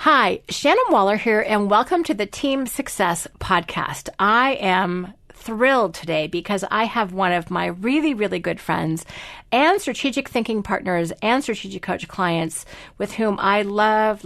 Hi, Shannon Waller here, and welcome to the Team Success Podcast. I am thrilled today because I have one of my really, really good friends and strategic thinking partners and strategic coach clients with whom I love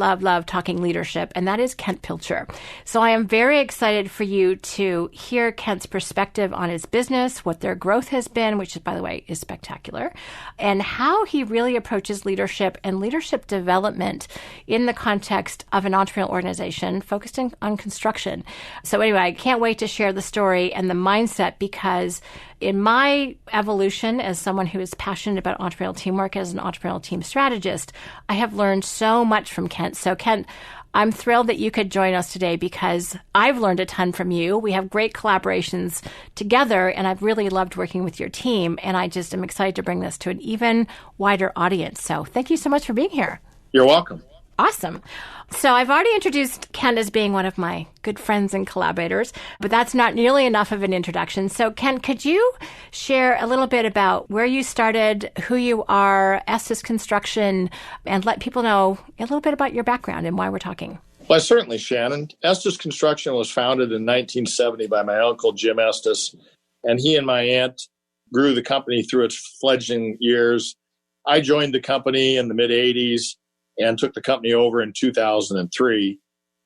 talking leadership, and that is Kent Pilcher. So I am very excited for you to hear Kent's perspective on his business, what their growth has been, which, by the way, is spectacular, and how he really approaches leadership and leadership development in the context of an entrepreneurial organization focused on construction. So anyway, I can't wait to share the story and the mindset, because in my evolution as someone who is passionate about entrepreneurial teamwork, as an entrepreneurial team strategist, I have learned so much from Kent. So Kent, I'm thrilled that you could join us today because I've learned a ton from you. We have great collaborations together, and I've really loved working with your team. And I just am excited to bring this to an even wider audience. So thank you so much for being here. You're welcome. Awesome. So I've already introduced Kent as being one of my good friends and collaborators, but that's not nearly enough of an introduction. So Kent, could you share a little bit about where you started, who you are, Estes Construction, and let people know a little bit about your background and why we're talking? Well, certainly, Shannon. Estes Construction was founded in 1970 by my uncle, Jim Estes, and he and my aunt grew the company through its fledgling years. I joined the company in the mid-'80s and took the company over in 2003.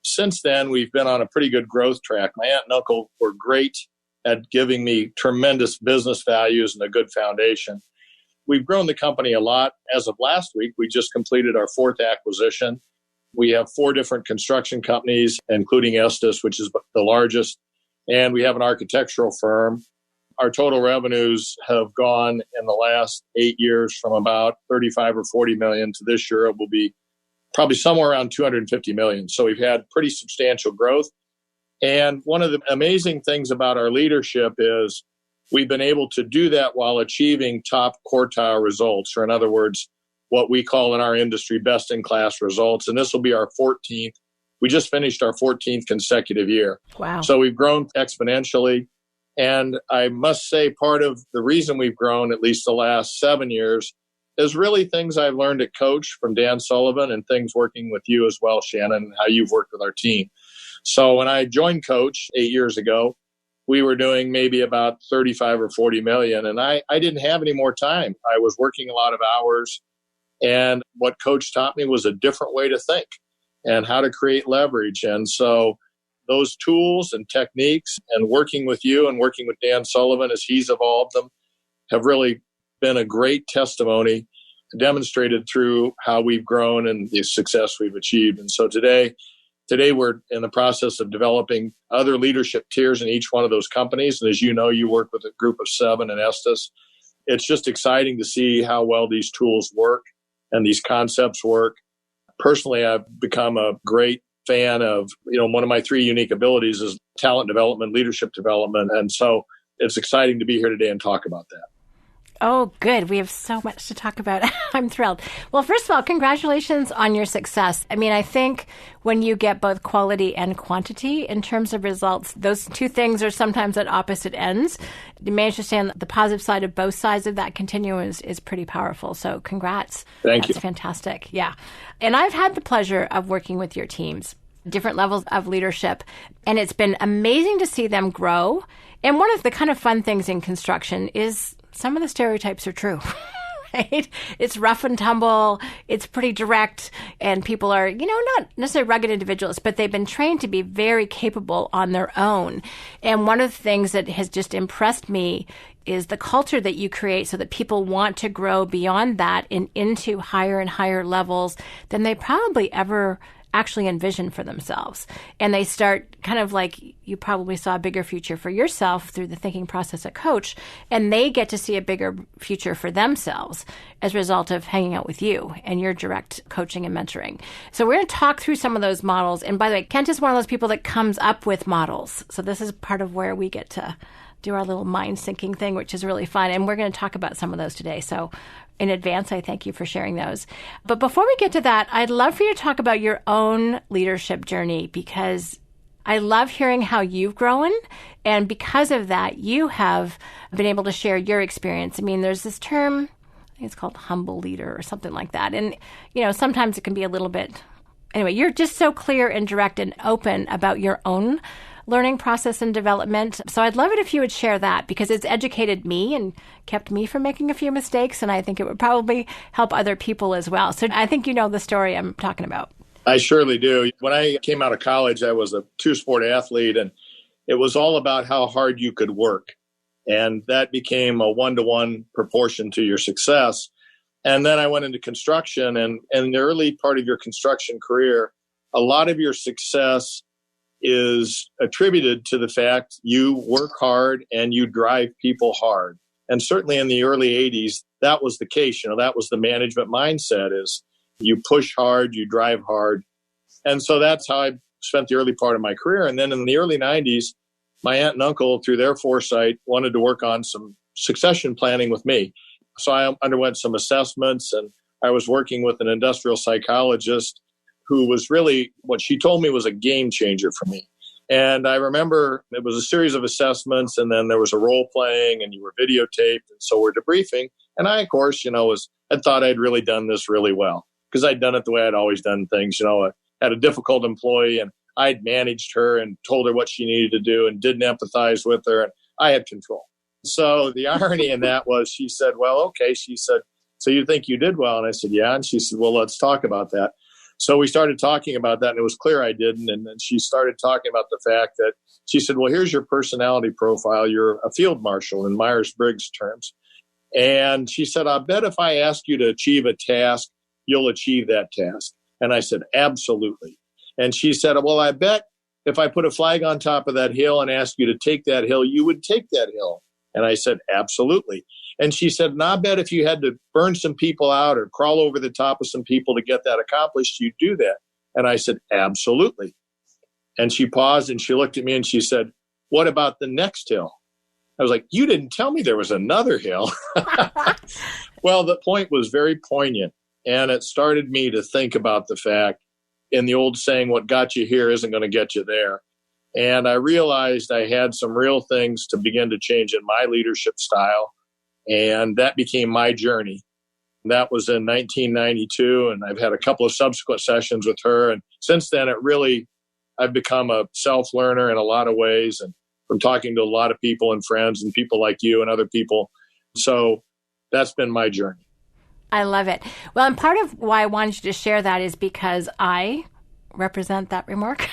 Since then, we've been on a pretty good growth track. My aunt and uncle were great at giving me tremendous business values and a good foundation. We've grown the company a lot. As of last week, we just completed our fourth acquisition. We have 4 different construction companies, including Estes, which is the largest, and we have an architectural firm. Our total revenues have gone in the last 8 years from about 35 or 40 million to this year it will be probably somewhere around 250 million. So we've had pretty substantial growth. And one of the amazing things about our leadership is we've been able to do that while achieving top quartile results, or in other words, what we call in our industry best-in-class results. And this will be our 14th. We just finished our 14th consecutive year. Wow. So we've grown exponentially. And I must say, part of the reason we've grown, at least the last 7 years, is really things I've learned at Coach from Dan Sullivan and things working with you as well, Shannon, and how you've worked with our team. So when I joined Coach 8 years ago, we were doing maybe about 35 or 40 million, and I didn't have any more time. I was working a lot of hours, and what Coach taught me was a different way to think and how to create leverage. And so those tools and techniques and working with you and working with Dan Sullivan as he's evolved them have really been a great testimony demonstrated through how we've grown and the success we've achieved. And so today we're in the process of developing other leadership tiers in each one of those companies. And as you know, you work with a group of 7 in Estes. It's just exciting to see how well these tools work and these concepts work. Personally, I've become a great fan of, one of my 3 unique abilities is talent development, leadership development. And so it's exciting to be here today and talk about that. Oh, good. We have so much to talk about. I'm thrilled. Well, first of all, congratulations on your success. I mean, I think when you get both quality and quantity in terms of results, those 2 things are sometimes at opposite ends. You may understand the positive side of both sides of that continuum is pretty powerful. So congrats. Thank you. That's fantastic. Yeah. And I've had the pleasure of working with your teams, different levels of leadership, and it's been amazing to see them grow. And one of the kind of fun things in construction is some of the stereotypes are true, right? It's rough and tumble. It's pretty direct. And people are, not necessarily rugged individuals, but they've been trained to be very capable on their own. And one of the things that has just impressed me is the culture that you create so that people want to grow beyond that and into higher and higher levels than they probably ever actually envision for themselves. And they start kind of like you probably saw a bigger future for yourself through the thinking process at Coach, and they get to see a bigger future for themselves as a result of hanging out with you and your direct coaching and mentoring. So we're going to talk through some of those models. And by the way, Kent is one of those people that comes up with models. So this is part of where we get to do our little mind syncing thing, which is really fun. And we're going to talk about some of those today. So in advance, I thank you for sharing those. But before we get to that, I'd love for you to talk about your own leadership journey, because I love hearing how you've grown. And because of that, you have been able to share your experience. I mean, there's this term, I think it's called humble leader or something like that. And, sometimes it can be a little bit Anyway, you're just so clear and direct and open about your own learning process and development. So I'd love it if you would share that, because it's educated me and kept me from making a few mistakes. And I think it would probably help other people as well. So I think you know the story I'm talking about. I surely do. When I came out of college, I was a two-sport athlete, and it was all about how hard you could work. And that became a one-to-one proportion to your success. And then I went into construction, and in the early part of your construction career, a lot of your success is attributed to the fact you work hard and you drive people hard. And certainly in the early 80s, that was the case. That was the management mindset, is you push hard, you drive hard. And so that's how I spent the early part of my career. And then in the early 90s, my aunt and uncle, through their foresight, wanted to work on some succession planning with me. So I underwent some assessments, and I was working with an industrial psychologist who was really, what she told me was a game changer for me. And I remember it was a series of assessments, and then there was a role playing, and you were videotaped, and so we're debriefing. And I, of course, I thought I'd really done this really well, because I'd done it the way I'd always done things. I had a difficult employee, and I'd managed her and told her what she needed to do and didn't empathize with her, and I had control. So the irony in that was, she said, well, okay. She said, so you think you did well? And I said, yeah. And she said, well, let's talk about that. So we started talking about that, and it was clear I didn't. And then she started talking about the fact that, she said, well, here's your personality profile. You're a field marshal in Myers-Briggs terms. And she said, I bet if I ask you to achieve a task, you'll achieve that task. And I said, absolutely. And she said, well, I bet if I put a flag on top of that hill and ask you to take that hill, you would take that hill. And I said, absolutely. And she said, and I bet if you had to burn some people out or crawl over the top of some people to get that accomplished, you'd do that. And I said, absolutely. And she paused and she looked at me and she said, what about the next hill? I was like, you didn't tell me there was another hill. Well, the point was very poignant. And it started me to think about the fact, in the old saying, what got you here isn't going to get you there. And I realized I had some real things to begin to change in my leadership style. And that became my journey. That was in 1992. And I've had a couple of subsequent sessions with her. And since then, I've become a self-learner in a lot of ways, and from talking to a lot of people and friends and people like you and other people. So that's been my journey. I love it. Well, and part of why I wanted you to share that is because I represent that remark.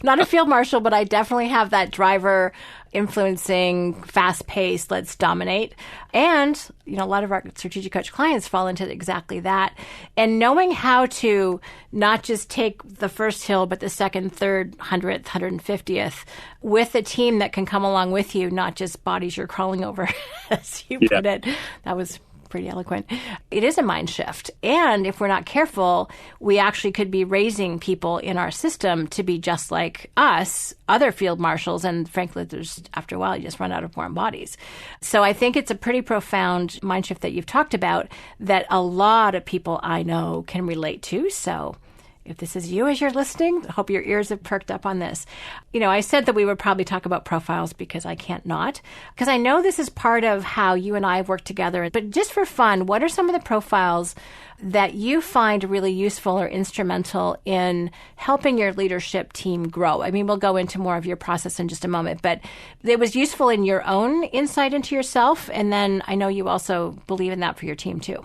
Not a field marshal, but I definitely have that driver influencing, fast-paced, let's dominate. And, a lot of our strategic coach clients fall into exactly that. And knowing how to not just take the first hill, but the second, third, 100th, 150th with a team that can come along with you, not just bodies you're crawling over, as you put it. That was pretty eloquent. It is a mind shift. And if we're not careful, we actually could be raising people in our system to be just like us, other field marshals. And frankly, after a while, you just run out of warm bodies. So I think it's a pretty profound mind shift that you've talked about that a lot of people I know can relate to. So if this is you as you're listening, I hope your ears have perked up on this. I said that we would probably talk about profiles because I can't not. Because I know this is part of how you and I have worked together. But just for fun, what are some of the profiles that you find really useful or instrumental in helping your leadership team grow? I mean, we'll go into more of your process in just a moment, but it was useful in your own insight into yourself. And then I know you also believe in that for your team too.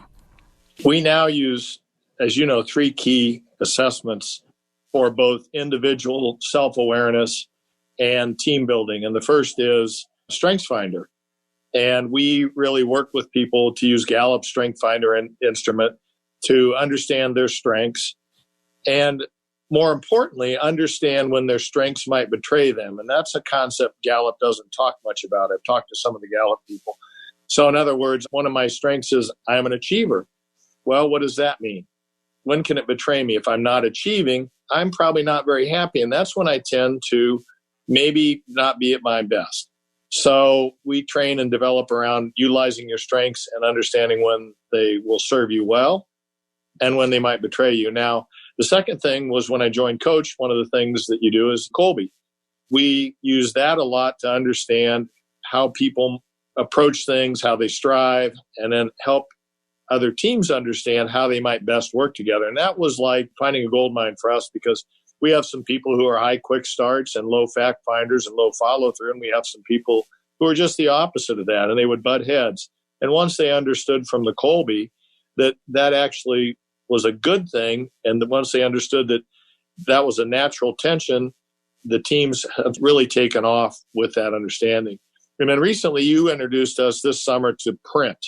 We now use, as you know, 3 key assessments for both individual self-awareness and team building. And the first is StrengthsFinder. And we really work with people to use Gallup's StrengthsFinder instrument to understand their strengths and, more importantly, understand when their strengths might betray them. And that's a concept Gallup doesn't talk much about. I've talked to some of the Gallup people. So in other words, one of my strengths is I'm an achiever. Well, what does that mean? When can it betray me? If I'm not achieving, I'm probably not very happy. And that's when I tend to maybe not be at my best. So we train and develop around utilizing your strengths and understanding when they will serve you well and when they might betray you. Now, the second thing was when I joined Coach, one of the things that you do is Colby. We use that a lot to understand how people approach things, how they strive, and then help other teams understand how they might best work together. And that was like finding a gold mine for us, because we have some people who are high quick starts and low fact finders and low follow through. And we have some people who are just the opposite of that, and they would butt heads. And once they understood from the Colby that actually was a good thing, and once they understood that was a natural tension, the teams have really taken off with that understanding. And then recently you introduced us this summer to print.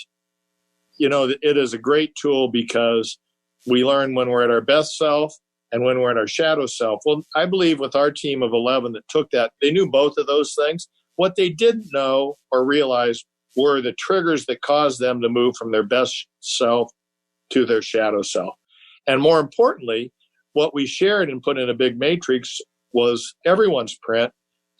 It is a great tool because we learn when we're at our best self and when we're at our shadow self. Well, I believe with our team of 11 that took that, they knew both of those things. What they didn't know or realize were the triggers that caused them to move from their best self to their shadow self. And more importantly, what we shared and put in a big matrix was everyone's print,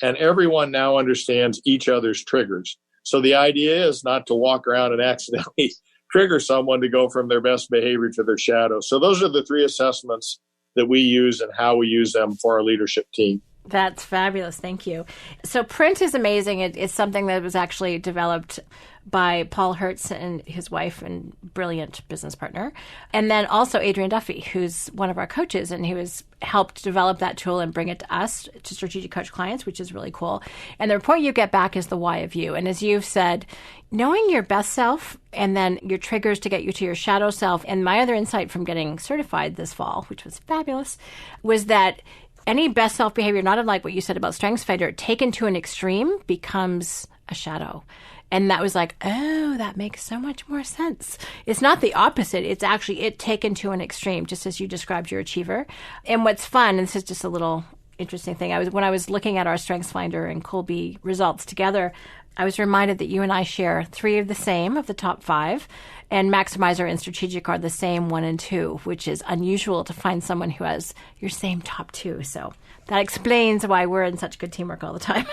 and everyone now understands each other's triggers. So the idea is not to walk around and accidentally trigger someone to go from their best behavior to their shadow. So those are the 3 assessments that we use and how we use them for our leadership team. That's fabulous. Thank you. So print is amazing. It's something that was actually developed by Paul Hertz and his wife and brilliant business partner. And then also Adrian Duffy, who's one of our coaches, and who has helped develop that tool and bring it to us, to strategic coach clients, which is really cool. And the report you get back is the why of you. And as you've said, knowing your best self and then your triggers to get you to your shadow self. And my other insight from getting certified this fall, which was fabulous, was that any best self behavior, not unlike what you said about StrengthsFinder, taken to an extreme becomes a shadow. And that was like, oh, that makes so much more sense. It's not the opposite. It's actually it taken to an extreme, just as you described your achiever. And what's fun, and this is just a little interesting thing, when I was looking at our StrengthsFinder and Colby results together, I was reminded that you and I share 3 of the same of the top 5, and Maximizer and Strategic are the same 1 and 2, which is unusual to find someone who has your same top 2. So that explains why we're in such good teamwork all the time,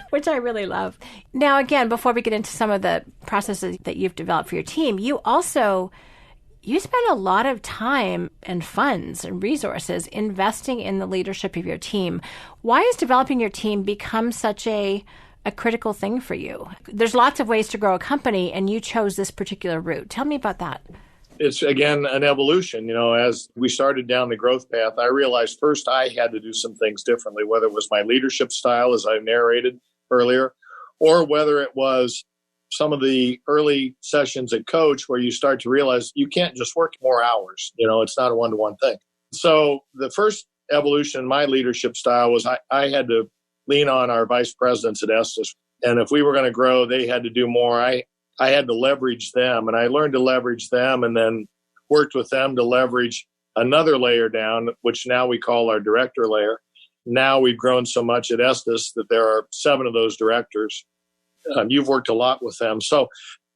which I really love. Now, again, before we get into some of the processes that you've developed for your team, you spend a lot of time and funds and resources investing in the leadership of your team. Why has developing your team become such a critical thing for you? There's lots of ways to grow a company, and you chose this particular route. Tell me about that. It's, again, an evolution. As we started down the growth path, I realized first I had to do some things differently, whether it was my leadership style, as I narrated earlier, or whether it was some of the early sessions at Coach where you start to realize you can't just work more hours. It's not a one-to-one thing. So the first evolution in my leadership style was I had to lean on our vice presidents at Estes. And if we were going to grow, they had to do more. I had to leverage them, and I learned to leverage them and then worked with them to leverage another layer down, which now we call our director layer. Now we've grown so much at Estes that there are 7 of those directors. You've worked a lot with them. So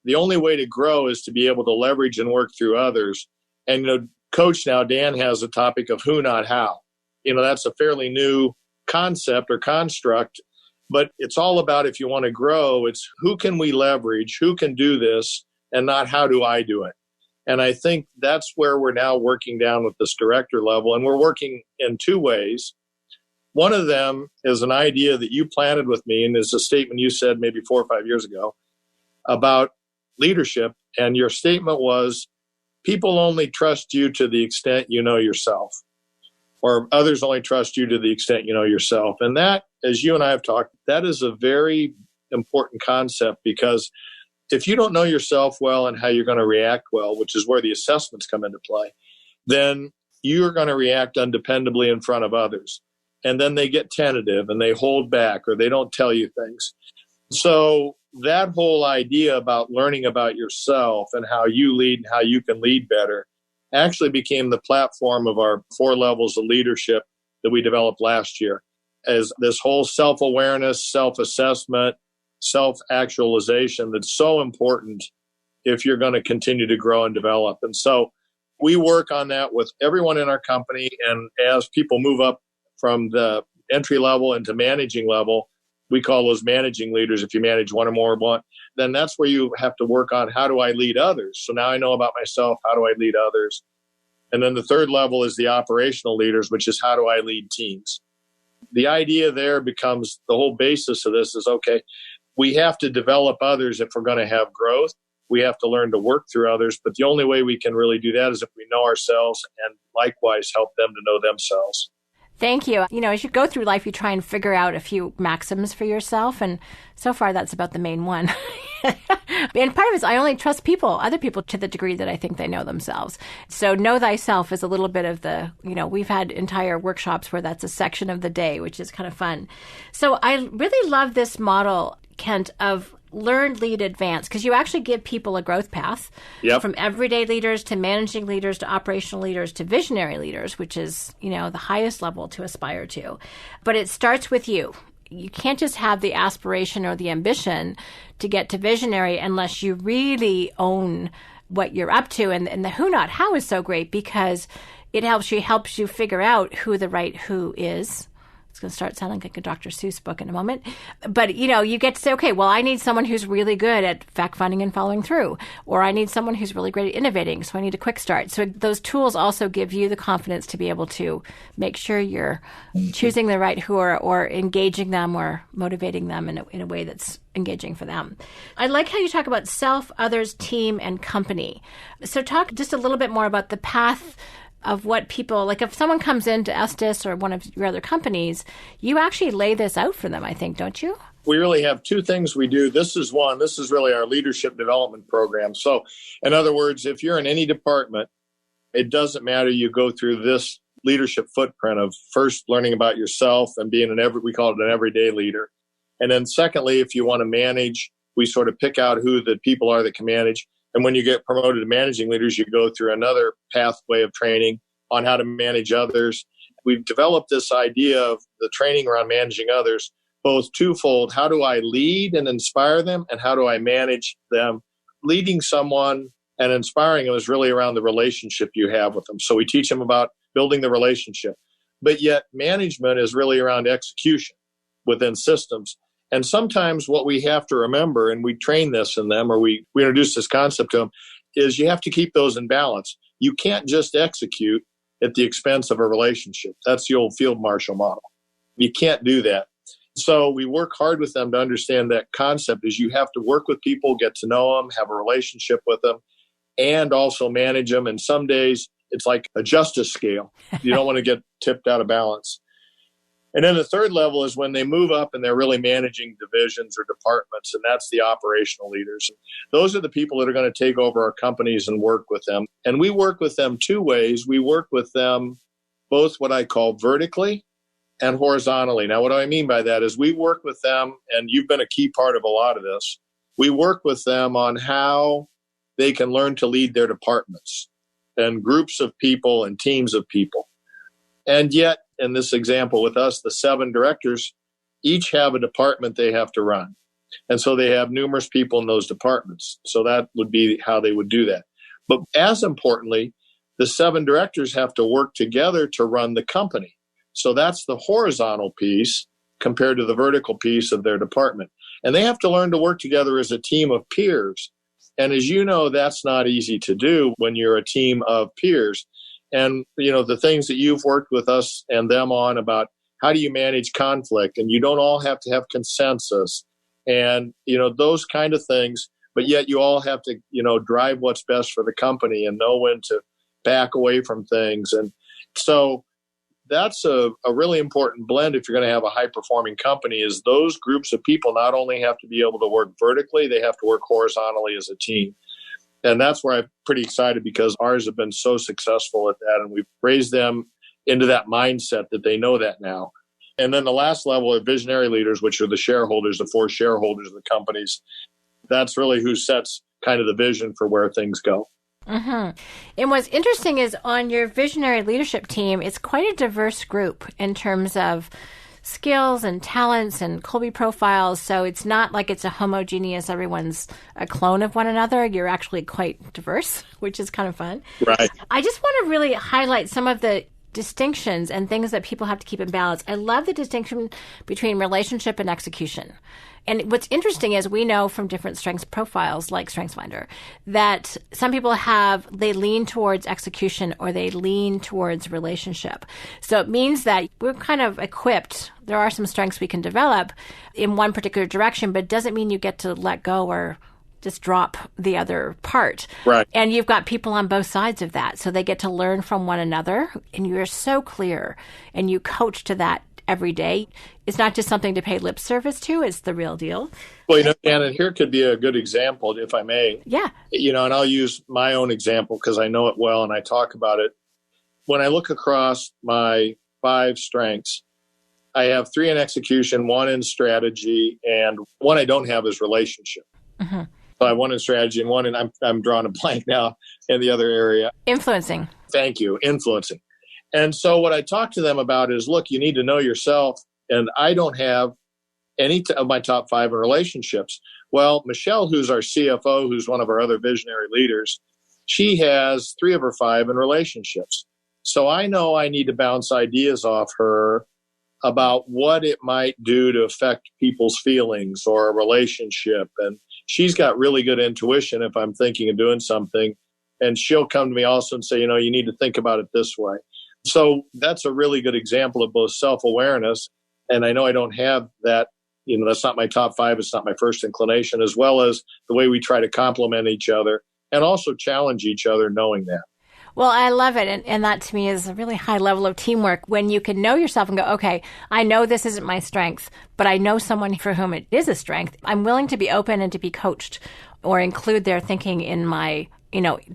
the only way to grow is to be able to leverage and work through others. And, Coach now, Dan has a topic of who, not how. That's a fairly new concept or construct, but it's all about, if you want to grow, it's who can we leverage, who can do this, and not how do I do it. And I think that's where we're now working down with this director level, and we're working in 2 ways. One of them is an idea that you planted with me, and is a statement you said maybe 4 or 5 years ago about leadership. And your statement was, people only trust you to the extent you know yourself, or others only trust you to the extent you know yourself. And that, as you and I have talked, that is a very important concept, because if you don't know yourself well and how you're going to react well, which is where the assessments come into play, then you're going to react undependably in front of others. And then they get tentative and they hold back, or they don't tell you things. So that whole idea about learning about yourself and how you lead and how you can lead better actually became the platform of our 4 levels of leadership that we developed last year, as this whole self-awareness, self-assessment, self-actualization that's so important if you're going to continue to grow and develop. And so we work on that with everyone in our company. And as people move up from the entry level into managing level, we call those managing leaders. If you manage 1 or more, then that's where you have to work on, how do I lead others? So now I know about myself, how do I lead others? And then the 3rd level is the operational leaders, which is how do I lead teams? The idea there becomes, the whole basis of this is, okay, we have to develop others if we're going to have growth. We have to learn to work through others. But the only way we can really do that is if we know ourselves and likewise help them to know themselves. Thank you. As you go through life, you try and figure out a few maxims for yourself. And so far, that's about the main one. And part of it is I only trust other people to the degree that I think they know themselves. So know thyself is a little bit of we've had entire workshops where that's a section of the day, which is kind of fun. So I really love this model, Kent, of learn, lead, advance, because you actually give people a growth path from everyday leaders to managing leaders to operational leaders to visionary leaders, which is, the highest level to aspire to. But it starts with you. You can't just have the aspiration or the ambition to get to visionary unless you really own what you're up to. And the who, not how is so great because it helps you figure out who the right who is. It's going to start sounding like a Dr. Seuss book in a moment. But, you get to say, okay, well, I need someone who's really good at fact-finding and following through. Or I need someone who's really great at innovating, so I need a quick start. So those tools also give you the confidence to be able to make sure you're choosing the right who or engaging them or motivating them in a way that's engaging for them. I like how you talk about self, others, team, and company. So talk just a little bit more about the path of what people, like if someone comes into Estes or one of your other companies, you actually lay this out for them, I think, don't you? We really have two things we do. This is really our leadership development program. So in other words, if you're in any department, it doesn't matter. You go through this leadership footprint of first learning about yourself and being we call it an everyday leader. And then secondly, if you want to manage, we sort of pick out who the people are that can manage. And when you get promoted to managing leaders, you go through another pathway of training on how to manage others. We've developed this idea of the training around managing others, both twofold. How do I lead and inspire them? And how do I manage them? Leading someone and inspiring them is really around the relationship you have with them. So we teach them about building the relationship. But yet management is really around execution within systems. And sometimes what we have to remember, and we train this in them, or we introduce this concept to them, is you have to keep those in balance. You can't just execute at the expense of a relationship. That's the old field marshal model. You can't do that. So we work hard with them to understand that concept is you have to work with people, get to know them, have a relationship with them, and also manage them. And some days it's like a justice scale. You don't want to get tipped out of balance. And then the third level is when they move up and they're really managing divisions or departments, and that's the operational leaders. Those are the people that are going to take over our companies and work with them. And we work with them two ways. We work with them both what I call vertically and horizontally. Now, what do I mean by that is we work with them, and you've been a key part of a lot of this. We work with them on how they can learn to lead their departments and groups of people and teams of people. And yet, in this example with us, the 7 directors each have a department they have to run. And so they have numerous people in those departments. So that would be how they would do that. But as importantly, the 7 directors have to work together to run the company. So that's the horizontal piece compared to the vertical piece of their department. And they have to learn to work together as a team of peers. And as you know, that's not easy to do when you're a team of peers. And, the things that you've worked with us and them on about how do you manage conflict, and you don't all have to have consensus and, those kind of things, but yet you all have to, drive what's best for the company and know when to back away from things. And so that's a really important blend if you're going to have a high-performing company is those groups of people not only have to be able to work vertically, they have to work horizontally as a team. And that's where I'm pretty excited because ours have been so successful at that. And we've raised them into that mindset that they know that now. And then the last level of visionary leaders, which are the shareholders, the 4 shareholders of the companies. That's really who sets kind of the vision for where things go. Mm-hmm. And what's interesting is on your visionary leadership team, it's quite a diverse group in terms of skills and talents and Colby profiles. So it's not like it's a homogeneous, everyone's a clone of one another. You're actually quite diverse, which is kind of fun. Right. I just want to really highlight some of the distinctions and things that people have to keep in balance. I love the distinction between relationship and execution. And what's interesting is we know from different strengths profiles like StrengthsFinder that some people they lean towards execution or they lean towards relationship. So it means that we're kind of equipped. There are some strengths we can develop in one particular direction, but it doesn't mean you get to let go or just drop the other part. Right. And you've got people on both sides of that. So they get to learn from one another. And you're so clear and you coach to that every day. It's not just something to pay lip service to, it's the real deal. Well, Shannon, here could be a good example, if I may. Yeah. And I'll use my own example because I know it well and I talk about it. When I look across my 5 strengths, I have 3 in execution, 1 in strategy, and 1 I don't have is relationship. Mm-hmm. So I have 1 in strategy and 1 in, I'm drawing a blank now in the other area. Influencing. Thank you. Influencing. And so what I talk to them about is, look, you need to know yourself. And I don't have any of my top 5 in relationships. Well, Michelle, who's our CFO, who's one of our other visionary leaders, she has 3 of her 5 in relationships. So I know I need to bounce ideas off her about what it might do to affect people's feelings or a relationship. And she's got really good intuition if I'm thinking of doing something. And she'll come to me also and say, you need to think about it this way. So that's a really good example of both self-awareness. And I know I don't have that, that's not my top 5. It's not my first inclination, as well as the way we try to complement each other and also challenge each other knowing that. Well, I love it. And that to me is a really high level of teamwork when you can know yourself and go, okay, I know this isn't my strength, but I know someone for whom it is a strength. I'm willing to be open and to be coached or include their thinking in my,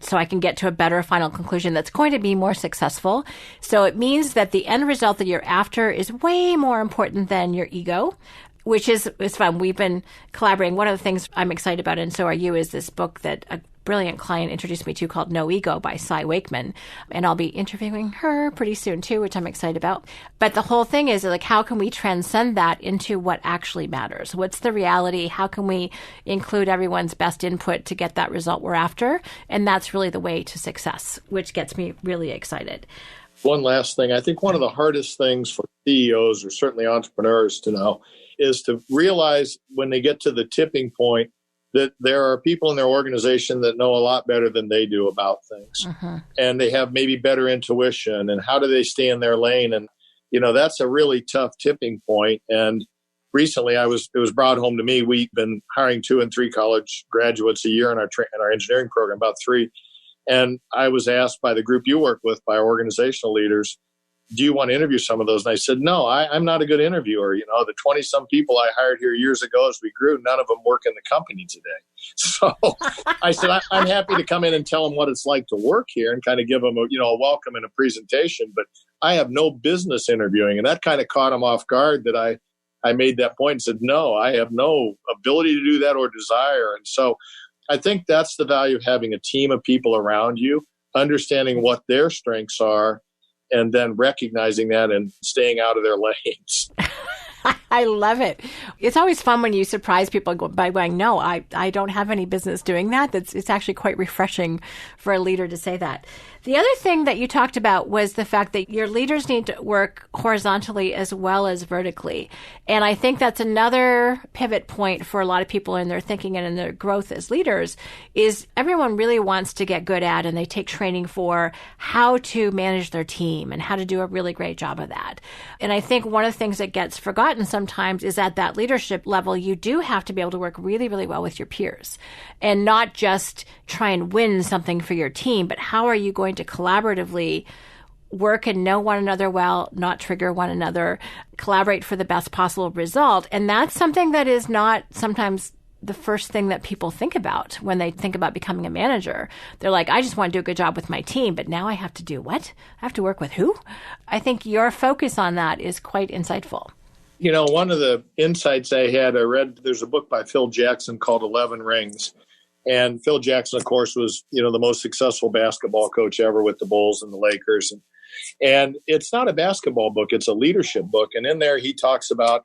so I can get to a better final conclusion that's going to be more successful. So it means that the end result that you're after is way more important than your ego, which is fun. We've been collaborating. One of the things I'm excited about, and so are you, is this book that a brilliant client introduced me to called No Ego by Cy Wakeman. And I'll be interviewing her pretty soon too, which I'm excited about. But the whole thing is like, how can we transcend that into what actually matters? What's the reality? How can we include everyone's best input to get that result we're after? And that's really the way to success, which gets me really excited. One last thing. I think one of the hardest things for CEOs or certainly entrepreneurs to know is to realize when they get to the tipping point that there are people in their organization that know a lot better than they do about things. Mm-hmm. And they have maybe better intuition. And how do they stay in their lane? And, that's a really tough tipping point. And recently it was brought home to me. We've been hiring 2 and 3 college graduates a year in our engineering program, about 3. And I was asked by the group you work with, by our organizational leaders, do you want to interview some of those? And I said, no, I'm not a good interviewer. The 20-some people I hired here years ago as we grew, none of them work in the company today. So I said, I'm happy to come in and tell them what it's like to work here and kind of give them a welcome and a presentation. But I have no business interviewing. And that kind of caught them off guard that I made that point and said, no, I have no ability to do that or desire. And so I think that's the value of having a team of people around you, understanding what their strengths are, and then recognizing that and staying out of their lanes. I love it. It's always fun when you surprise people by going, no, I don't have any business doing that. It's actually quite refreshing for a leader to say that. The other thing that you talked about was the fact that your leaders need to work horizontally as well as vertically. And I think that's another pivot point for a lot of people in their thinking and in their growth as leaders is everyone really wants to get good at, and they take training for how to manage their team and how to do a really great job of that. And I think one of the things that gets forgotten sometimes is at that leadership level, you do have to be able to work really, really well with your peers and not just try and win something for your team, but how are you going to collaboratively work and know one another well, not trigger one another, collaborate for the best possible result. And that's something that is not sometimes the first thing that people think about when they think about becoming a manager. They're like, I just want to do a good job with my team, but now I have to do what? I have to work with who? I think your focus on that is quite insightful. One of the insights I read, there's a book by Phil Jackson called 11 Rings. And Phil Jackson, of course, was, the most successful basketball coach ever with the Bulls and the Lakers. And it's not a basketball book, it's a leadership book. And in there, he talks about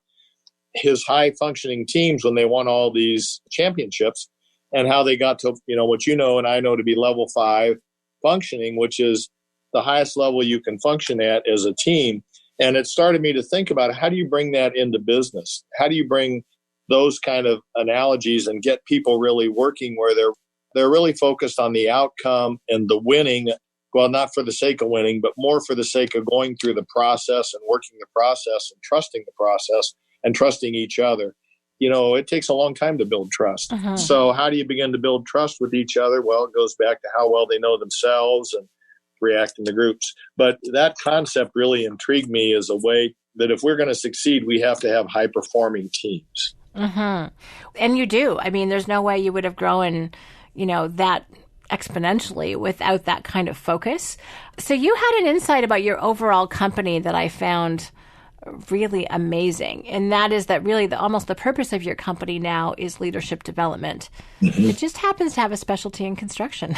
his high functioning teams when they won all these championships and how they got to, what and I know to be level 5 functioning, which is the highest level you can function at as a team. And it started me to think about how do you bring that into business? How do you bring those kind of analogies and get people really working where they're really focused on the outcome and the winning, well, not for the sake of winning, but more for the sake of going through the process and working the process and trusting the process and trusting each other. it takes a long time to build trust. So how do you begin to build trust with each other? Well, it goes back to how well they know themselves and react in the groups. But that concept really intrigued me as a way that if we're going to succeed, we have to have high-performing teams. And you do. I mean, there's no way you would have grown, that exponentially without that kind of focus. So you had an insight about your overall company that I found really amazing. And that is that really almost the purpose of your company now is leadership development. It just happens to have a specialty in construction.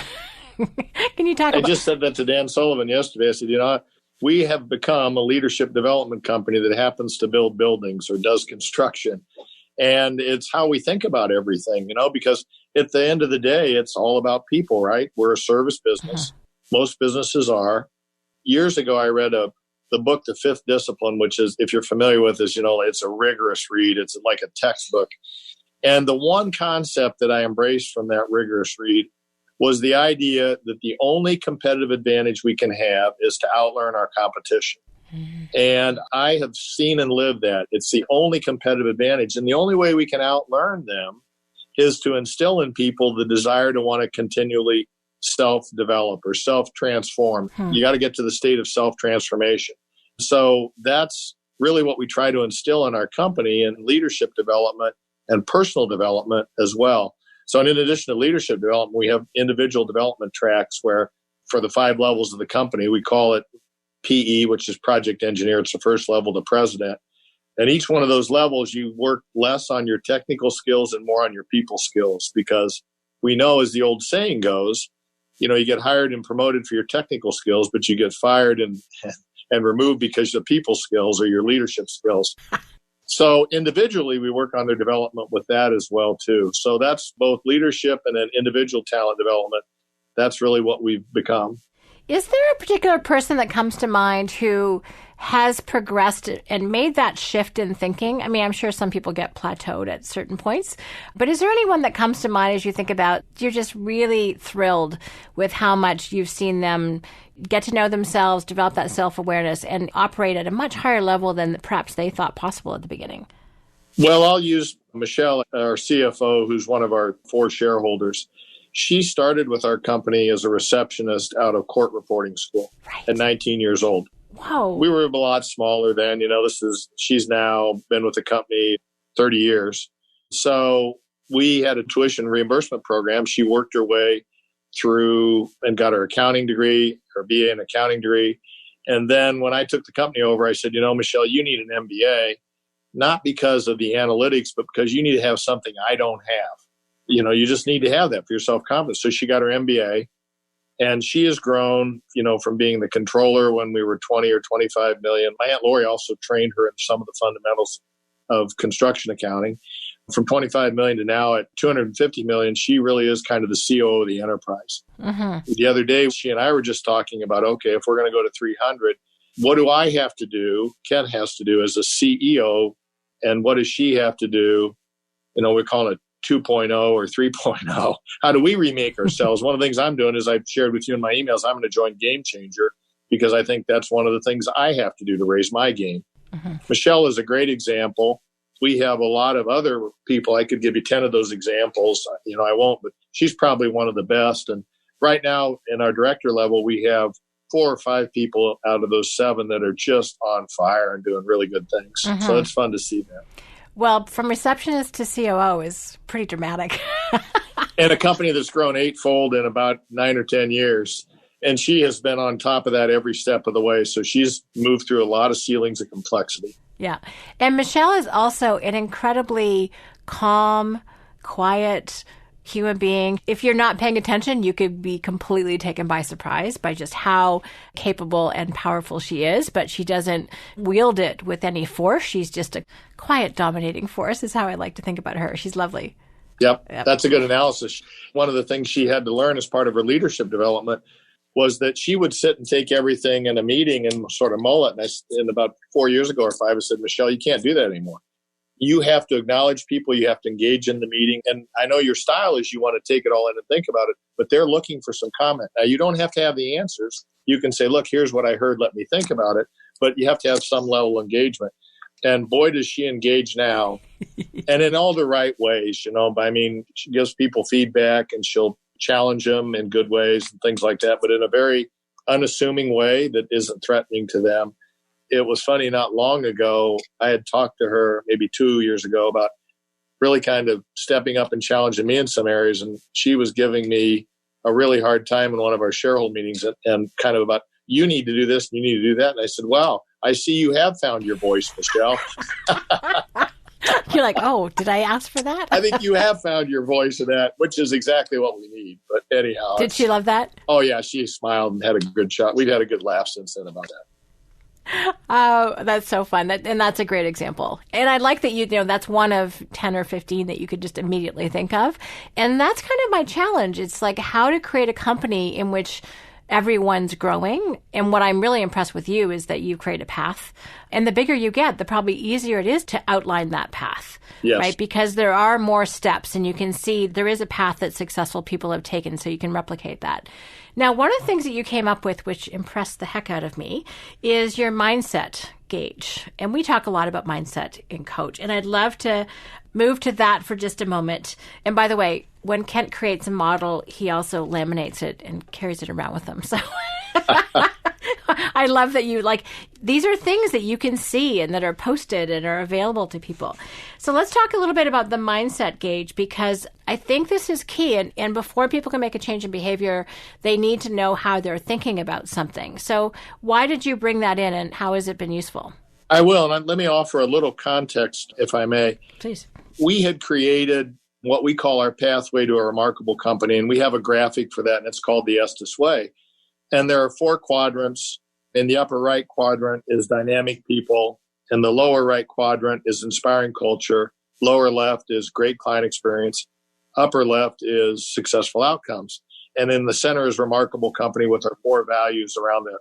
Can you talk about... I just said that to Dan Sullivan yesterday. I said, we have become a leadership development company that happens to build buildings or does construction. And it's how we think about everything, because at the end of the day, it's all about people, right? We're a service business. Most businesses are. Years ago, I read the book, The Fifth Discipline, which is, if you're familiar with this, it's a rigorous read. It's like a textbook. And the one concept that I embraced from that rigorous read was the idea that the only competitive advantage we can have is to outlearn our competition. And I have seen and lived that. It's the only competitive advantage. And the only way we can outlearn them is to instill in people the desire to want to continually self-develop or self-transform. You got to get to the state of self-transformation. So that's really what we try to instill in our company, and leadership development and personal development as well. So in addition to leadership development, we have individual development tracks where for the 5 levels of the company, we call it PE, which is project engineer. It's the first level, the president. And each one of those levels, you work less on your technical skills and more on your people skills, because we know, as the old saying goes, you get hired and promoted for your technical skills, but you get fired and removed because of people skills or your leadership skills. So individually, we work on their development with that as well, too. So that's both leadership and then individual talent development. That's really what we've become. Is there a particular person that comes to mind who has progressed and made that shift in thinking? I mean, I'm sure some people get plateaued at certain points, but is there anyone that comes to mind as you think about, you're just really thrilled with how much you've seen them get to know themselves, develop that self-awareness, and operate at a much higher level than perhaps they thought possible at the beginning? Well, I'll use Michelle, our CFO, who's one of our 4 shareholders. She started with our company as a receptionist out of court reporting school at 19 years old. Wow. We were a lot smaller then. She's now been with the company 30 years. So we had a tuition reimbursement program. She worked her way through and got her accounting degree, her BA and accounting degree. And then when I took the company over, I said, Michelle, you need an MBA, not because of the analytics, but because you need to have something I don't have. You just need to have that for your self-confidence. So she got her MBA, and she has grown, from being the controller when we were 20 or 25 million. My Aunt Lori also trained her in some of the fundamentals of construction accounting. From 25 million to now at 250 million, she really is kind of the COO of the enterprise. The other day, she and I were just talking about, okay, if we're going to go to 300, what do I have to do, Kent has to do as a CEO, and what does she have to do? We're calling it 2.0 or 3.0. How do we remake ourselves? One of the things I'm doing is I've shared with you in my emails, I'm going to join Game Changer because I think that's one of the things I have to do to raise my game. Michelle is a great example. We have a lot of other people. I could give you 10 of those examples. I won't, but she's probably one of the best. And right now in our director level, we have 4 or 5 people out of those 7 that are just on fire and doing really good things. So it's fun to see that. Well, from receptionist to COO is pretty dramatic. And a company that's grown 8-fold in about 9 or 10 years. And she has been on top of that every step of the way. So she's moved through a lot of ceilings of complexity. Yeah. And Michelle is also an incredibly calm, quiet human being. If you're not paying attention, you could be completely taken by surprise by just how capable and powerful she is, but she doesn't wield it with any force. She's just a quiet, dominating force is how I like to think about her. She's lovely. Yep. That's a good analysis. One of the things she had to learn as part of her leadership development was that she would sit and take everything in a meeting and sort of mull it. And about 4 years ago or 5, I said, Michelle, you can't do that anymore. You have to acknowledge people. You have to engage in the meeting. And I know your style is you want to take it all in and think about it, but they're looking for some comment. Now, you don't have to have the answers. You can say, look, here's what I heard. Let me think about it. But you have to have some level of engagement. And boy, does she engage now. And in all the right ways, I mean, she gives people feedback and she'll challenge them in good ways and things like that, but in a very unassuming way that isn't threatening to them. It was funny, not long ago, I had talked to her maybe 2 years ago about really kind of stepping up and challenging me in some areas. And she was giving me a really hard time in one of our shareholder meetings and kind of about, you need to do this and you need to do that. And I said, wow, I see you have found your voice, Michelle. You're like, oh, did I ask for that? I think you have found your voice in that, which is exactly what we need. But anyhow. Did she love that? Oh, yeah. She smiled and had a good shot. We've had a good laugh since then about that. Oh, that's so fun. And that's a great example. And I like that that's one of 10 or 15 that you could just immediately think of. And that's kind of my challenge. It's like how to create a company in which everyone's growing. And what I'm really impressed with you is that you create a path. And the bigger you get, the probably easier it is to outline that path. Yes. Right? Because there are more steps and you can see there is a path that successful people have taken, so you can replicate that. Now, one of the things that you came up with, which impressed the heck out of me, is your mindset gauge. And we talk a lot about mindset in Coach. And I'd love to move to that for just a moment. And by the way, when Kent creates a model, he also laminates it and carries it around with him. So I love that these are things that you can see and that are posted and are available to people. So let's talk a little bit about the mindset gauge, because I think this is key. And before people can make a change in behavior, they need to know how they're thinking about something. So why did you bring that in and how has it been useful? I will. And let me offer a little context, if I may. Please. We had created what we call our pathway to a remarkable company. And we have a graphic for that, and it's called the Estes Way. And there are 4 quadrants. In the upper right quadrant is dynamic people. In the lower right quadrant is inspiring culture. Lower left is great client experience. Upper left is successful outcomes. And in the center is remarkable company with our 4 values around that.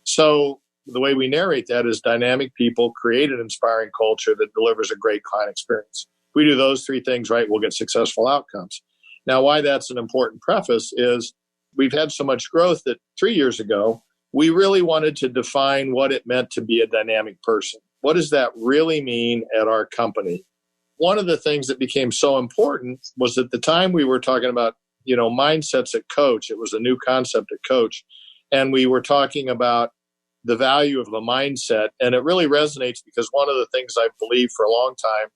So the way we narrate that is dynamic people create an inspiring culture that delivers a great client experience. If we do those 3 things right, we'll get successful outcomes. Now, why that's an important preface is we've had so much growth that 3 years ago, we really wanted to define what it meant to be a dynamic person. What does that really mean at our company? One of the things that became so important was at the time we were talking about, mindsets at Coach. It was a new concept at Coach. And we were talking about the value of the mindset. And it really resonates because one of the things I've believed for a long time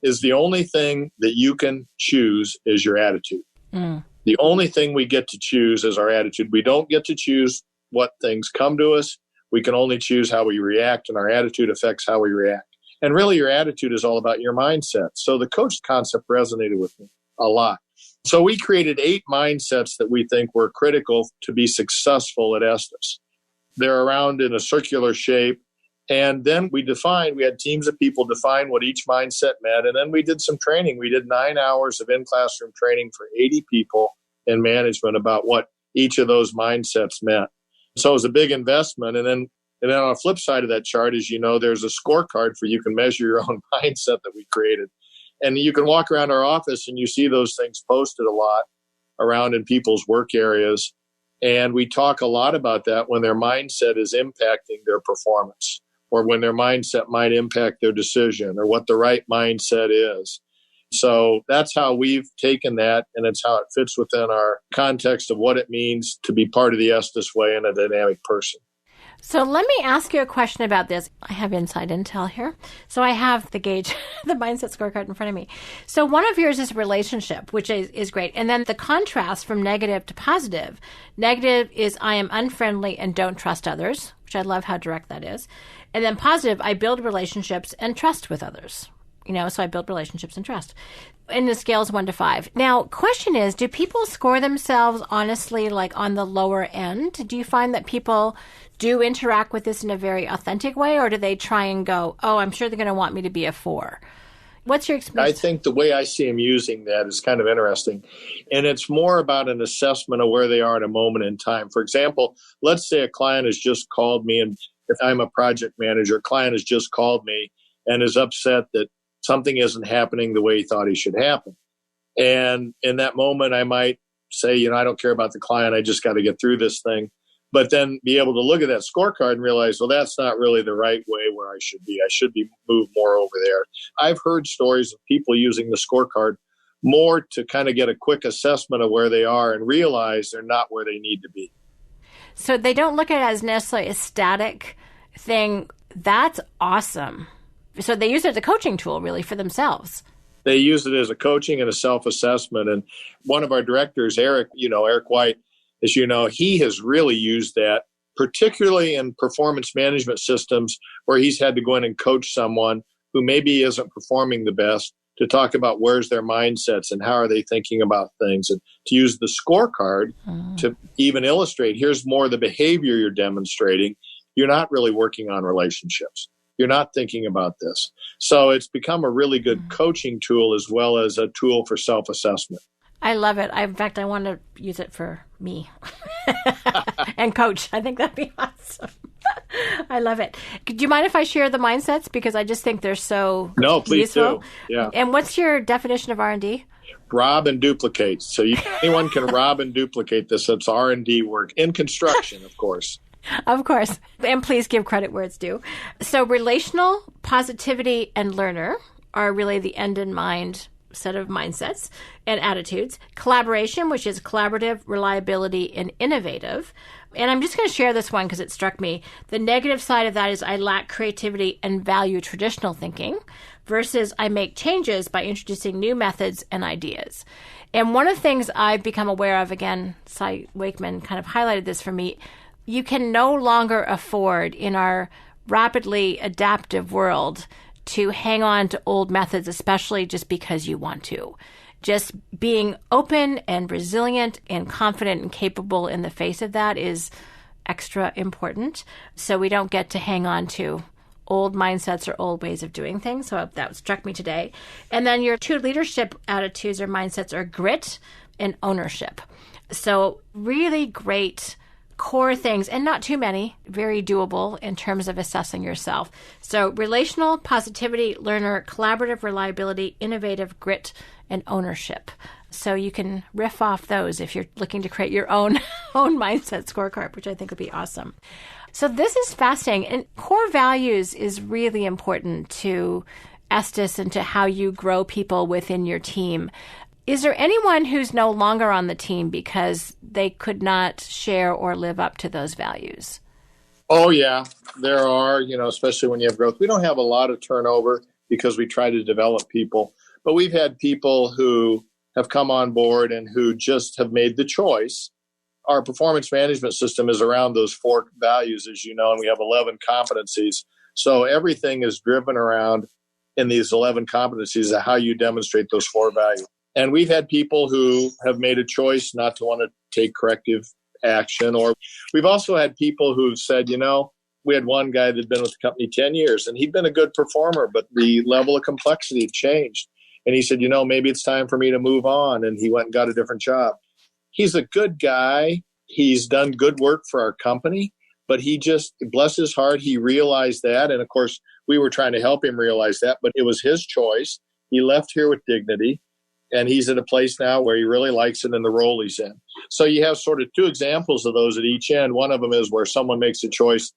is the only thing that you can choose is your attitude. Mm. The only thing we get to choose is our attitude. We don't get to choose what things come to us. We can only choose how we react, and our attitude affects how we react. And really, your attitude is all about your mindset. So the Coach concept resonated with me a lot. So we created 8 mindsets that we think were critical to be successful at Estes. They're around in a circular shape. And then we had teams of people define what each mindset meant. And then we did some training. We did 9 hours of in-classroom training for 80 people in management about what each of those mindsets meant. So it was a big investment. And then on the flip side of that chart, as you know, there's a scorecard for you can measure your own mindset that we created. And you can walk around our office and you see those things posted a lot around in people's work areas. And we talk a lot about that when their mindset is impacting their performance, or when their mindset might impact their decision, or what the right mindset is. So that's how we've taken that, and it's how it fits within our context of what it means to be part of the Estes Way and a dynamic person. So let me ask you a question about this. I have inside intel here. So I have the gauge, the mindset scorecard in front of me. So one of yours is relationship, which is great. And then the contrast from negative to positive. Negative is I am unfriendly and don't trust others, which I love how direct that is. And then positive, I build relationships and trust with others. So I build relationships and trust. And the scale is 1 to 5. Now, question is, do people score themselves honestly, like on the lower end? Do you find that people do interact with this in a very authentic way, or do they try and go, oh, I'm sure they're going to want me to be a 4? What's your experience? I think the way I see them using that is kind of interesting. And it's more about an assessment of where they are at a moment in time. For example, let's say a client has just called me, and if I'm a project manager, a client has just called me and is upset that something isn't happening the way he thought he should happen. And in that moment, I might say, I don't care about the client. I just got to get through this thing. but then be able to look at that scorecard and realize, well, that's not really the right way where I should be. I should be moved more over there. I've heard stories of people using the scorecard more to kind of get a quick assessment of where they are and realize they're not where they need to be. So they don't look at it as necessarily a static thing. That's awesome. So they use it as a coaching tool, really, for themselves. They use it as a coaching and a self-assessment. And one of our directors, Eric White, as you know, he has really used that, particularly in performance management systems where he's had to go in and coach someone who maybe isn't performing the best, to talk about where's their mindsets and how are they thinking about things, and to use the scorecard to even illustrate, here's more of the behavior you're demonstrating. You're not really working on relationships. You're not thinking about this. So it's become a really good coaching tool as well as a tool for self-assessment. I love it. In fact, I want to use it for me and coach. I think that'd be awesome. I love it. Do you mind if I share the mindsets? Because I just think they're so please useful. Do. Yeah. And what's your definition of R&D? Rob and duplicate. So anyone can rob and duplicate this. It's R&D work in construction, of course. Of course. And please give credit where it's due. So relational, positivity, and learner are really the end in mind set of mindsets and attitudes. Collaboration, which is collaborative, reliability, and innovative. And I'm just going to share this one because it struck me. The negative side of that is I lack creativity and value traditional thinking versus I make changes by introducing new methods and ideas. And one of the things I've become aware of, again, Cy Wakeman kind of highlighted this for me, you can no longer afford in our rapidly adaptive world to hang on to old methods, especially just because you want to. Just being open and resilient and confident and capable in the face of that is extra important. So we don't get to hang on to old mindsets or old ways of doing things. So that struck me today. And then your two leadership attitudes or mindsets are grit and ownership. So really great core things, and not too many, very doable in terms of assessing yourself. So relational, positivity, learner, collaborative, reliability, innovative, grit, and ownership. So you can riff off those if you're looking to create your own mindset scorecard, which I think would be awesome. So this is fascinating. And core values is really important to Estes and to how you grow people within your team. Is there anyone who's no longer on the team because they could not share or live up to those values? Oh, yeah, there are, especially when you have growth. We don't have a lot of turnover because we try to develop people, but we've had people who have come on board and who just have made the choice. Our performance management system is around those 4 values, as you know, and we have 11 competencies. So everything is driven around in these 11 competencies of how you demonstrate those 4 values. And we've had people who have made a choice not to want to take corrective action. Or we've also had people who've said, we had one guy that had been with the company 10 years and he'd been a good performer, but the level of complexity had changed. And he said, maybe it's time for me to move on. And he went and got a different job. He's a good guy. He's done good work for our company, but he just, bless his heart, he realized that. And of course, we were trying to help him realize that, but it was his choice. He left here with dignity. And he's at a place now where he really likes it in the role he's in. So you have sort of 2 examples of those at each end. One of them is where someone makes a choice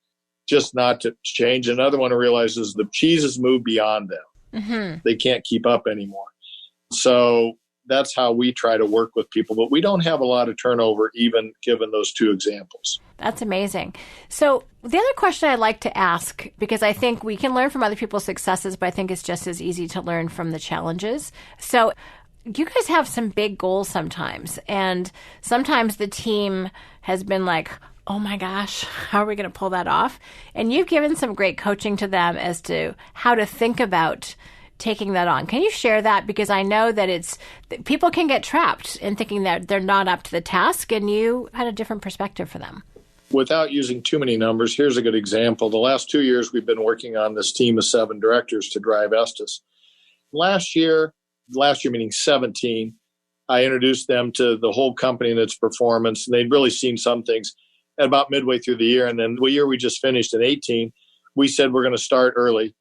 just not to change. Another one realizes the cheese has moved beyond them. Mm-hmm. They can't keep up anymore. So that's how we try to work with people. But we don't have a lot of turnover, even given those 2 examples. That's amazing. So the other question I'd like to ask, because I think we can learn from other people's successes, but I think it's just as easy to learn from the challenges. So you guys have some big goals sometimes, and sometimes the team has been like, oh my gosh, how are we going to pull that off? And you've given some great coaching to them as to how to think about taking that on. Can you share that? Because I know that people can get trapped in thinking that they're not up to the task, and you had a different perspective for them. Without using too many numbers, here's a good example. The last 2 years, we've been working on this team of 7 directors to drive Estes. Last year meaning 17, I introduced them to the whole company and its performance. And they'd really seen some things at about midway through the year. And then the year we just finished in 18, we said we're going to start early.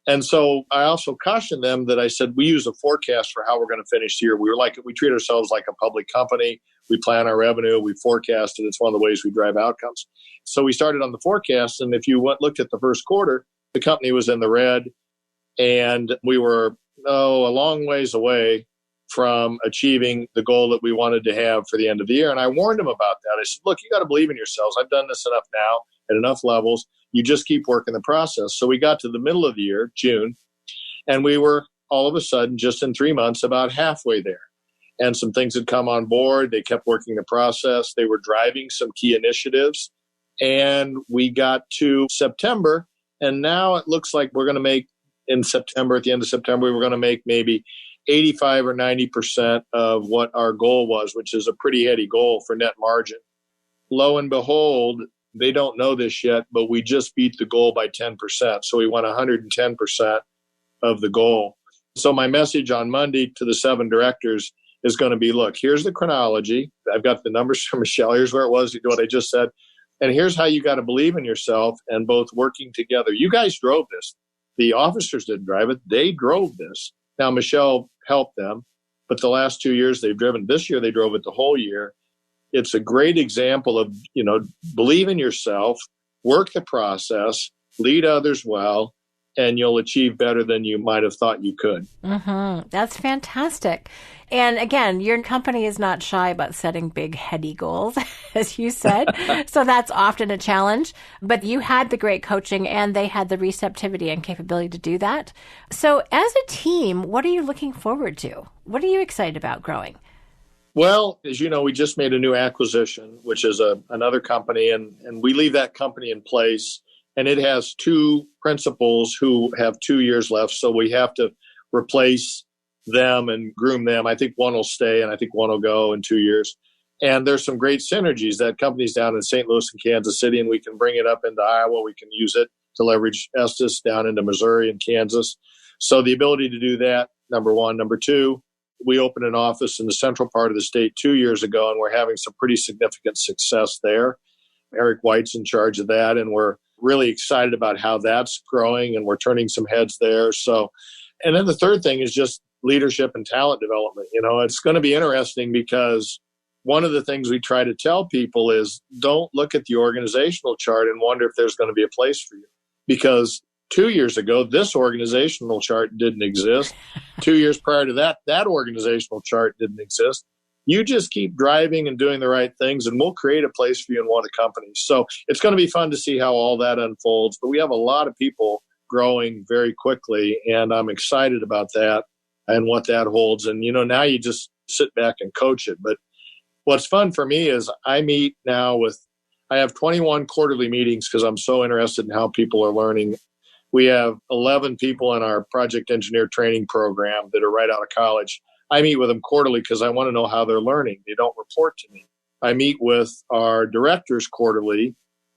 And so I also cautioned them that I said, we use a forecast for how we're going to finish the year. We treat ourselves like a public company. We plan our revenue, we forecast it. It's one of the ways we drive outcomes. So we started on the forecast, and if you looked at the first quarter, the company was in the red, and we were a long ways away from achieving the goal that we wanted to have for the end of the year. And I warned them about that. I said, look, you got to believe in yourselves. I've done this enough now at enough levels. You just keep working the process. So we got to the middle of the year, June, and we were all of a sudden, just in 3 months, about halfway there. And some things had come on board. They kept working the process. They were driving some key initiatives. And we got to September, and now it looks like we're going to make in September, at the end of September, we were going to make maybe 85 or 90% of what our goal was, which is a pretty heady goal for net margin. Lo and behold, they don't know this yet, but we just beat the goal by 10%. So we went 110% of the goal. So my message on Monday to the 7 directors is going to be, look, here's the chronology. I've got the numbers from Michelle. Here's where it was, what I just said. And here's how you got to believe in yourself and both working together. You guys drove this. The officers didn't drive it. They drove this. Now, Michelle helped them, but the last 2 years they've driven. This year they drove it the whole year. It's a great example of, believe in yourself, work the process, lead others well, and you'll achieve better than you might have thought you could. Mm-hmm. That's fantastic. And again, your company is not shy about setting big, heady goals, as you said. So that's often a challenge. But you had the great coaching and they had the receptivity and capability to do that. So as a team, what are you looking forward to? What are you excited about growing? Well, as you know, we just made a new acquisition, which is another company, and we leave that company in place. And it has 2 principals who have 2 years left. So we have to replace them and groom them. I think one will stay and I think one will go in 2 years. And there's some great synergies. That company's down in St. Louis and Kansas City, and we can bring it up into Iowa. We can use it to leverage Estes down into Missouri and Kansas. So the ability to do that, number one. Number two, we opened an office in the central part of the state 2 years ago, and we're having some pretty significant success there. Eric White's in charge of that, and we're really excited about how that's growing, and we're turning some heads there. So, and then the third thing is just leadership and talent development. It's going to be interesting because one of the things we try to tell people is don't look at the organizational chart and wonder if there's going to be a place for you. Because 2 years ago, this organizational chart didn't exist. 2 years prior to that, that organizational chart didn't exist. You just keep driving and doing the right things, and we'll create a place for you in one of the companies. So it's going to be fun to see how all that unfolds. But we have a lot of people growing very quickly, and I'm excited about that and what that holds. And, now you just sit back and coach it. But what's fun for me is I meet now I have 21 quarterly meetings because I'm so interested in how people are learning. We have 11 people in our project engineer training program that are right out of college. I meet with them quarterly because I want to know how they're learning. They don't report to me. I meet with our directors quarterly.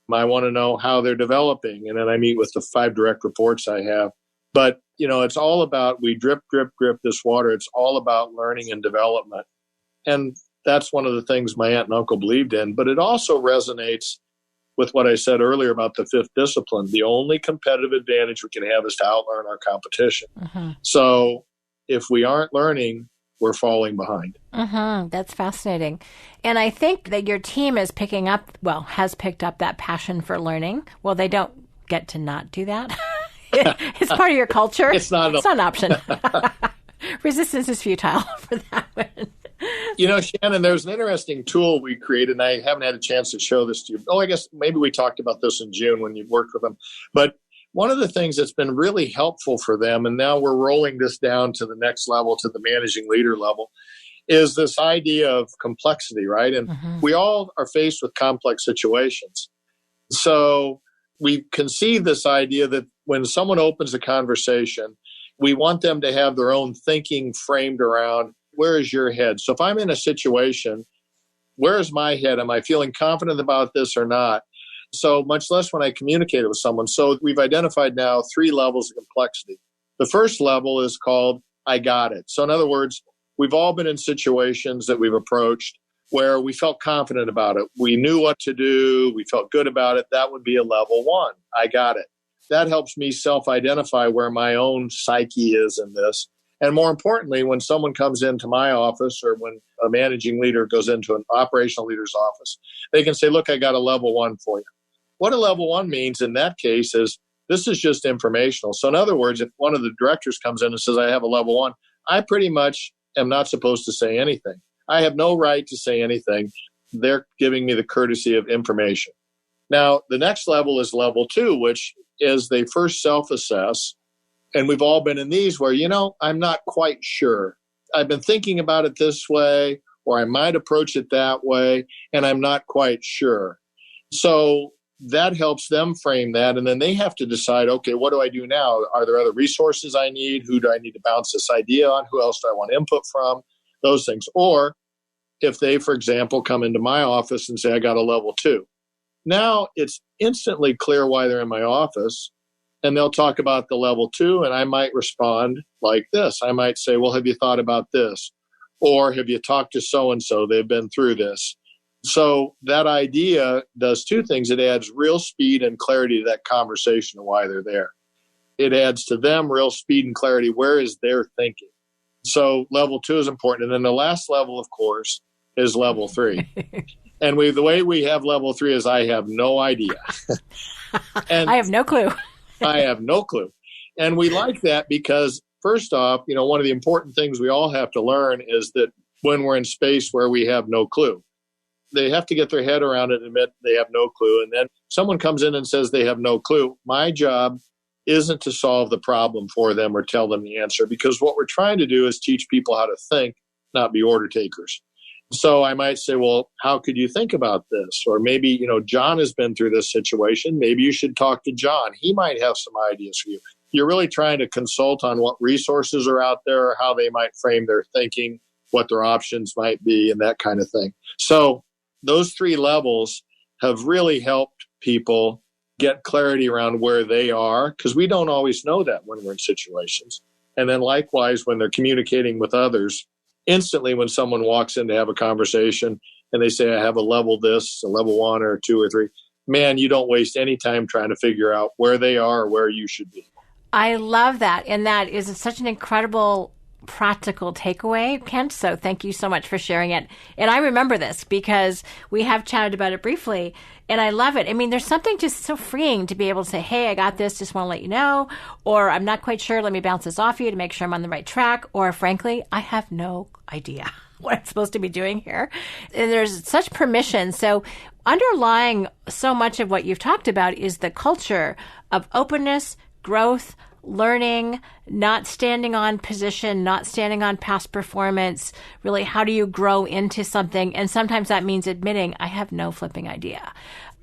I want to know how they're developing. And then I meet with the 5 direct reports I have. But, it's all about we drip, drip, drip this water. It's all about learning and development. And that's one of the things my aunt and uncle believed in. But it also resonates with what I said earlier about the 5th discipline. The only competitive advantage we can have is to outlearn our competition. Mm-hmm. So if we aren't learning, we're falling behind. Mm-hmm. That's fascinating. And I think that your team is has picked up that passion for learning. Well, they don't get to not do that. It's part of your culture. It's not an option. Resistance is futile for that one. Shannon, there's an interesting tool we created, and I haven't had a chance to show this to you. I guess maybe we talked about this in June when you worked with them. But one of the things that's been really helpful for them, and now we're rolling this down to the next level, to the managing leader level, is this idea of complexity, right? And we all are faced with complex situations. So we conceive this idea that when someone opens a conversation, we want them to have their own thinking framed around where is your head. So if I'm in a situation, where is my head? Am I feeling confident about this or not? So much less when I communicate it with someone. So we've identified now 3 levels of complexity. The first level is called I got it. So in other words, we've all been in situations that we've approached where we felt confident about it. We knew what to do. We felt good about it. That would be a level 1. I got it. That helps me self-identify where my own psyche is in this. And more importantly, when someone comes into my office or when a managing leader goes into an operational leader's office, they can say, look, I got a level 1 for you. What a level 1 means in that case is this is just informational. So in other words, if one of the directors comes in and says, I have a level 1, I pretty much am not supposed to say anything. I have no right to say anything. They're giving me the courtesy of information. Now, the next level is level 2, which is they first self-assess. And we've all been in these where, I'm not quite sure. I've been thinking about it this way, or I might approach it that way, and I'm not quite sure. So that helps them frame that. And then they have to decide, okay, what do I do now? Are there other resources I need? Who do I need to bounce this idea on? Who else do I want input from? Those things. Or if they, for example, come into my office and say, I got a level 2. Now it's instantly clear why they're in my office. And they'll talk about the level 2, and I might respond like this. I might say, well, have you thought about this? Or have you talked to so-and-so? They've been through this. So that idea does 2 things. It adds real speed and clarity to that conversation and why they're there. It adds to them real speed and clarity. Where is their thinking? So level 2 is important. And then the last level, of course, is level 3. And the way we have level 3 is I have no idea. And I have no clue. I have no clue. And we like that because, first off, one of the important things we all have to learn is that when we're in space where we have no clue, they have to get their head around it and admit they have no clue. And then someone comes in and says they have no clue. My job isn't to solve the problem for them or tell them the answer, because what we're trying to do is teach people how to think, not be order takers. So I might say, well, how could you think about this? Or maybe, John has been through this situation. Maybe you should talk to John. He might have some ideas for you. You're really trying to consult on what resources are out there, or how they might frame their thinking, what their options might be, and that kind of thing. So those 3 levels have really helped people get clarity around where they are, because we don't always know that when we're in situations. And then likewise, when they're communicating with others, instantly when someone walks in to have a conversation and they say, I have a level this, a level 1 or 2 or 3, man, you don't waste any time trying to figure out where they are or where you should be. I love that. And that is such an incredible practical takeaway, Kent. So thank you so much for sharing it. And I remember this because we have chatted about it briefly, and I love it. I mean, there's something just so freeing to be able to say, hey, I got this, just want to let you know, or I'm not quite sure, let me bounce this off you to make sure I'm on the right track, or frankly, I have no idea what I'm supposed to be doing here. And there's such permission. So underlying so much of what you've talked about is the culture of openness, growth, learning, not standing on position, not standing on past performance. Really, how do you grow into something? And sometimes that means admitting, I have no flipping idea.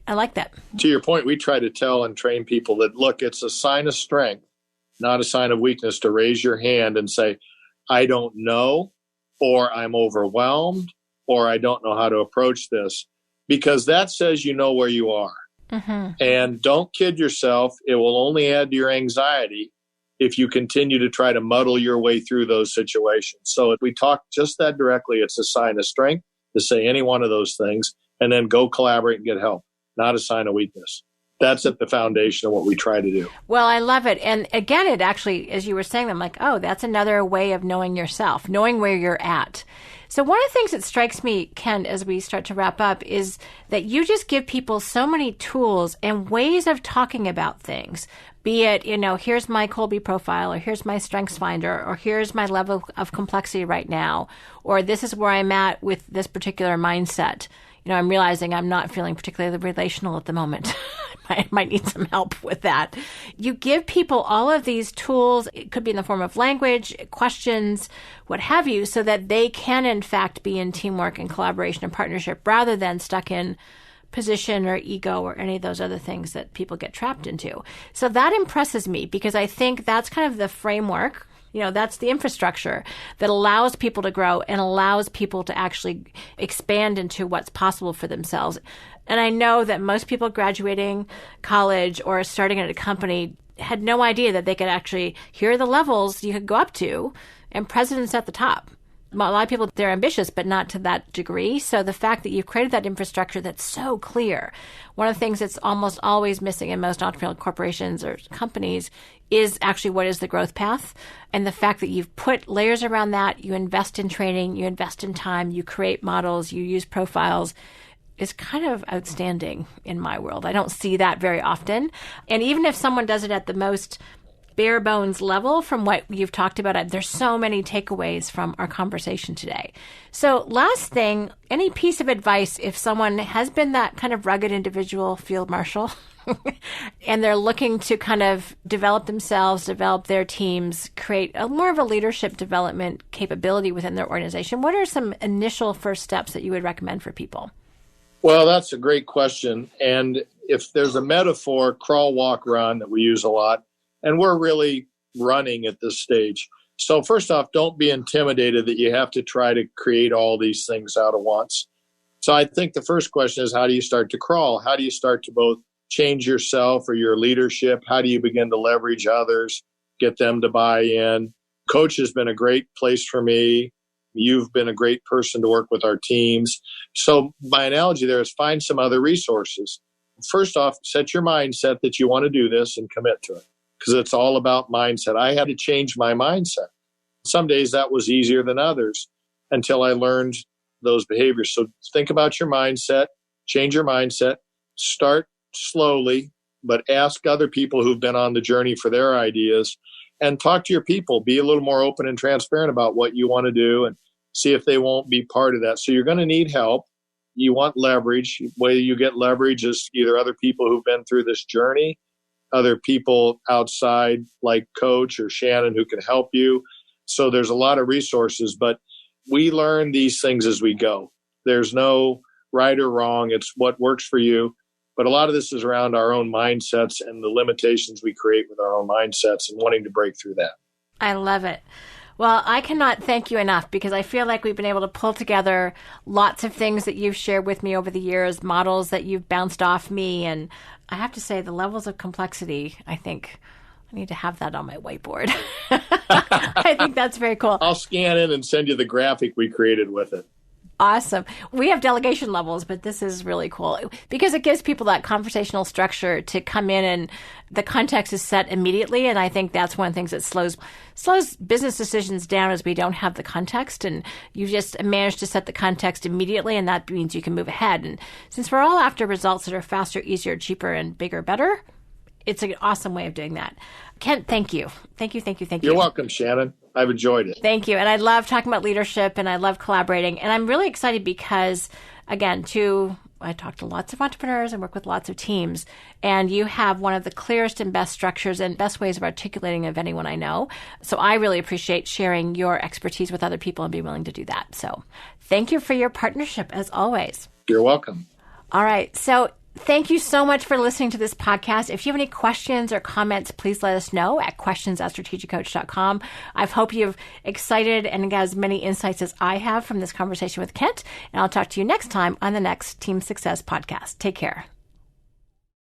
I like that. To your point, we try to tell and train people that, look, it's a sign of strength, not a sign of weakness, to raise your hand and say, I don't know, or I'm overwhelmed, or I don't know how to approach this, because that says you know where you are. Mm-hmm. And don't kid yourself. It will only add to your anxiety if you continue to try to muddle your way through those situations. So if we talk just that directly, it's a sign of strength to say any one of those things and then go collaborate and get help, not a sign of weakness. That's at the foundation of what we try to do. Well, I love it. And again, it actually, as you were saying, I'm like, oh, that's another way of knowing yourself, knowing where you're at. So one of the things that strikes me, Ken, as we start to wrap up, is that you just give people so many tools and ways of talking about things. Be it, here's my Colby profile, or here's my strengths finder, or here's my level of complexity right now, or this is where I'm at with this particular mindset. I'm realizing I'm not feeling particularly relational at the moment. I might need some help with that. You give people all of these tools. It could be in the form of language, questions, what have you, so that they can, in fact, be in teamwork and collaboration and partnership rather than stuck in position or ego or any of those other things that people get trapped into. So that impresses me because I think that's kind of the framework. That's the infrastructure that allows people to grow and allows people to actually expand into what's possible for themselves. And I know that most people graduating college or starting at a company had no idea that they could actually, here are the levels you could go up to, and presidents at the top. A lot of people, they're ambitious, but not to that degree. So the fact that you've created that infrastructure that's so clear, one of the things that's almost always missing in most entrepreneurial corporations or companies is actually what is the growth path. And the fact that you've put layers around that, you invest in training, you invest in time, you create models, you use profiles, is kind of outstanding in my world. I don't see that very often. And even if someone does it at the most bare bones level from what you've talked about, there's so many takeaways from our conversation today. So last thing, any piece of advice if someone has been that kind of rugged individual field marshal and they're looking to kind of develop themselves, develop their teams, create more of a leadership development capability within their organization, what are some initial first steps that you would recommend for people? Well, that's a great question. And if there's a metaphor, crawl, walk, run that we use a lot, and we're really running at this stage. So first off, don't be intimidated that you have to try to create all these things out at once. So I think the first question is, how do you start to crawl? How do you start to both change yourself or your leadership? How do you begin to leverage others, get them to buy in? Coach has been a great place for me. You've been a great person to work with our teams. So my analogy there is find some other resources. First off, set your mindset that you want to do this and commit to it, because it's all about mindset. I had to change my mindset. Some days that was easier than others until I learned those behaviors. So think about your mindset, change your mindset, start slowly, but ask other people who've been on the journey for their ideas, and talk to your people. Be a little more open and transparent about what you want to do and see if they won't be part of that. So you're going to need help. You want leverage. The way you get leverage is either other people who've been through this journey, other people outside like Coach or Shannon who can help you. So there's a lot of resources, but we learn these things as we go. There's no right or wrong. It's what works for you. But a lot of this is around our own mindsets and the limitations we create with our own mindsets and wanting to break through that. I love it. Well, I cannot thank you enough, because I feel like we've been able to pull together lots of things that you've shared with me over the years, models that you've bounced off me. And I have to say, the levels of complexity, I think I need to have that on my whiteboard. I think that's very cool. I'll scan it and send you the graphic we created with it. Awesome. We have delegation levels, but this is really cool because it gives people that conversational structure to come in and the context is set immediately. And I think that's one of the things that slows business decisions down is we don't have the context, and you just managed to set the context immediately. And that means you can move ahead. And since we're all after results that are faster, easier, cheaper, and bigger, better, it's an awesome way of doing that. Kent, thank you. Thank you. You're welcome, Shannon. I've enjoyed it. Thank you. And I love talking about leadership, and I love collaborating. And I'm really excited because, again, I talk to lots of entrepreneurs and work with lots of teams, and you have one of the clearest and best structures and best ways of articulating of anyone I know. So I really appreciate sharing your expertise with other people and being willing to do that. So thank you for your partnership, as always. You're welcome. All right. So thank you so much for listening to this podcast. If you have any questions or comments, please let us know at questions@strategicoach.com. I hope you've excited and got as many insights as I have from this conversation with Kent. And I'll talk to you next time on the next Team Success podcast. Take care.